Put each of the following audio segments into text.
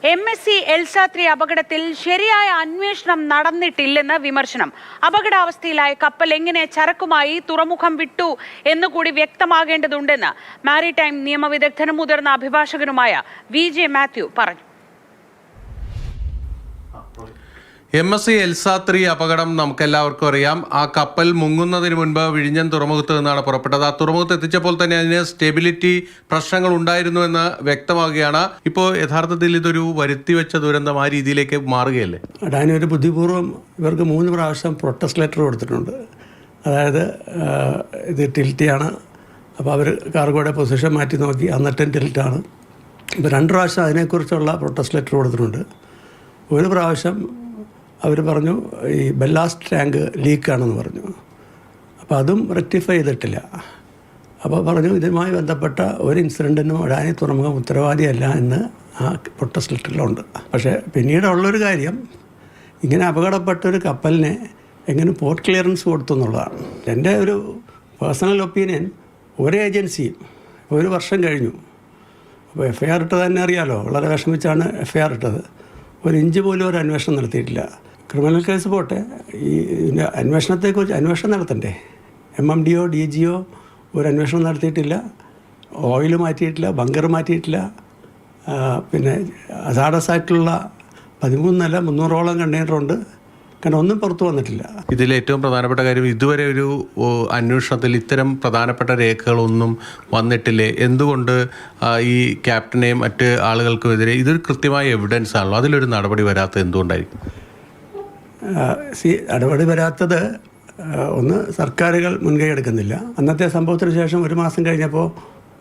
MSC എൽസ-3 അപകടത്തിൽ ശരിയായ അന്വേഷണം നടന്നിട്ടില്ലെന്ന് വിമർശനം. അപകടാവസ്ഥയിലായ കപ്പൽ എങ്ങനെ ചരക്കുമായി തുറമുഖം വിട്ടു എന്നുകൂടി വ്യക്തമാകേണ്ടതുണ്ടെന്ന് മാരിടൈം നിയമവിദഗ്ധനും മുതിർന്ന അഭിഭാഷകനുമായ VJ മാത്യു പറഞ്ഞു. MSC എൽസ-3 അപകടം നമുക്കെല്ലാവർക്കും അറിയാം. ആ കപ്പൽ മുങ്ങുന്നതിന് മുൻപ് വിഴിഞ്ഞം തുറമുഖത്ത് നിന്നാണ് പുറപ്പെട്ടത്. ആ തുറമുഖത്ത് എത്തിച്ചപ്പോൾ തന്നെ അതിന് സ്റ്റെബിലിറ്റി പ്രശ്നങ്ങൾ ഉണ്ടായിരുന്നു എന്ന് വ്യക്തമാവുകയാണ്. ഇപ്പോൾ യഥാർത്ഥത്തിൽ ഇതൊരു വരുത്തിവെച്ച ദുരന്തം ആ രീതിയിലേക്ക് മാറുകയല്ലേ? അഡാനി ബുദ്ധിപൂർവ്വം ഇവർക്ക് 3 പ്രാവശ്യം പ്രൊട്ടസ്റ്റ് ലെറ്റർ കൊടുത്തിട്ടുണ്ട്. അതായത് ഇത് ടിൽറ്റിയാണ്, അപ്പോൾ അവർ കാർഗോയുടെ പൊസിഷൻ മാറ്റി നോക്കി, എന്നിട്ടും ടിൽറ്റാണ്. ഇപ്പോൾ 2 പ്രാവശ്യം അതിനെക്കുറിച്ചുള്ള പ്രൊട്ടസ്റ്റ് ലെറ്റർ കൊടുത്തിട്ടുണ്ട്. ഒരു പ്രാവശ്യം അവർ പറഞ്ഞു ഈ ബെല്ലാസ്റ്റ് ടാങ്ക് ലീക്കാണെന്ന് പറഞ്ഞു. അപ്പോൾ അതും റെക്ടിഫൈ ചെയ്തിട്ടില്ല. അപ്പോൾ പറഞ്ഞു ഇതുമായി ബന്ധപ്പെട്ട ഒരു ഇൻസിഡൻറ്റിനും അഡാനി തുറമുഖം ഉത്തരവാദിയല്ല എന്ന് ആ പ്രൊട്ടസ്റ്റ് ലെറ്ററിലുണ്ട്. പക്ഷേ പിന്നീടുള്ളൊരു കാര്യം, ഇങ്ങനെ അപകടപ്പെട്ടൊരു കപ്പലിനെ എങ്ങനെ പോർട്ട് ക്ലിയറൻസ് കൊടുത്തു എന്നുള്ളതാണ്. എൻ്റെ ഒരു പേഴ്സണൽ ഒപ്പീനിയൻ, ഒരു ഏജൻസിയും 1 വർഷം കഴിഞ്ഞു. അപ്പോൾ FIR ഇട്ടത് തന്നെ അറിയാമല്ലോ, വളരെ വിഷമിച്ചാണ് FIR ഇട്ടത്. 1 ഇഞ്ച് പോലും ഒരു അന്വേഷണം നടത്തിയിട്ടില്ല. ക്രിമിനൽ കേസ് പോട്ടെ, ഈ അന്വേഷണത്തെക്കുറിച്ച് അന്വേഷണം നടത്തണ്ടേ? MMDO DGO ഒരു അന്വേഷണം നടത്തിയിട്ടില്ല. ഓയിൽ മാറ്റിയിട്ടില്ല, ബങ്കർ മാറ്റിയിട്ടില്ല. പിന്നെ അസാഡസ് ആയിട്ടുള്ള 13 300ഓളം കണ്ടെയ്നറുണ്ട്. കാരണം ഒന്നും പുറത്തു വന്നിട്ടില്ല. ഇതിലേറ്റവും പ്രധാനപ്പെട്ട കാര്യം, ഇതുവരെ ഒരു അന്വേഷണത്തിൽ ഇത്തരം പ്രധാനപ്പെട്ട രേഖകളൊന്നും വന്നിട്ടില്ലേ? എന്തുകൊണ്ട് ഈ ക്യാപ്റ്റനെയും മറ്റ് ആളുകൾക്കുമെതിരെ ഇതൊരു കൃത്യമായ എവിഡൻസ് ആണല്ലോ, അതിലൊരു നടപടി വരാത്തത് എന്തുകൊണ്ടായിരിക്കും? നടപടി വരാത്തത് ഒന്ന്, സർക്കാരുകൾ മുൻകൈ എടുക്കുന്നില്ല. അന്നത്തെ സംഭവത്തിന് ശേഷം 1 മാസം കഴിഞ്ഞപ്പോൾ,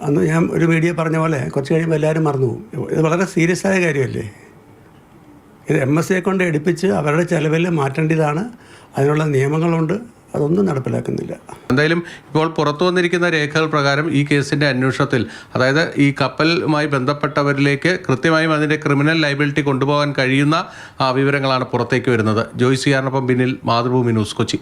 അന്ന് ഞാൻ ഒരു മീഡിയ പറഞ്ഞ പോലെ കുറച്ച് കഴിയുമ്പോൾ എല്ലാവരും മറന്നു പോകും. ഇത് വളരെ സീരിയസ് ആയ കാര്യമല്ലേ? ഇത് MSCയെ കൊണ്ട് എടുപ്പിച്ച് അവരുടെ ചെലവിൽ മാറ്റേണ്ടതാണ്. അതിനുള്ള നിയമങ്ങളുണ്ട്, അതൊന്നും നടപ്പിലാക്കുന്നില്ല. എന്തായാലും ഇപ്പോൾ പുറത്തു വന്നിരിക്കുന്ന രേഖകൾ പ്രകാരം ഈ കേസിൻ്റെ അന്വേഷണത്തിൽ, അതായത് ഈ കപ്പലുമായി ബന്ധപ്പെട്ടവരിലേക്ക് കൃത്യമായും അതിൻ്റെ ക്രിമിനൽ ലയബിലിറ്റി കൊണ്ടുപോകാൻ കഴിയുന്ന വിവരങ്ങളാണ് പുറത്തേക്ക് വരുന്നത്. ജോയ്സിയാറിനൊപ്പം പിന്നിൽ മാതൃഭൂമി ന്യൂസ്, കൊച്ചി.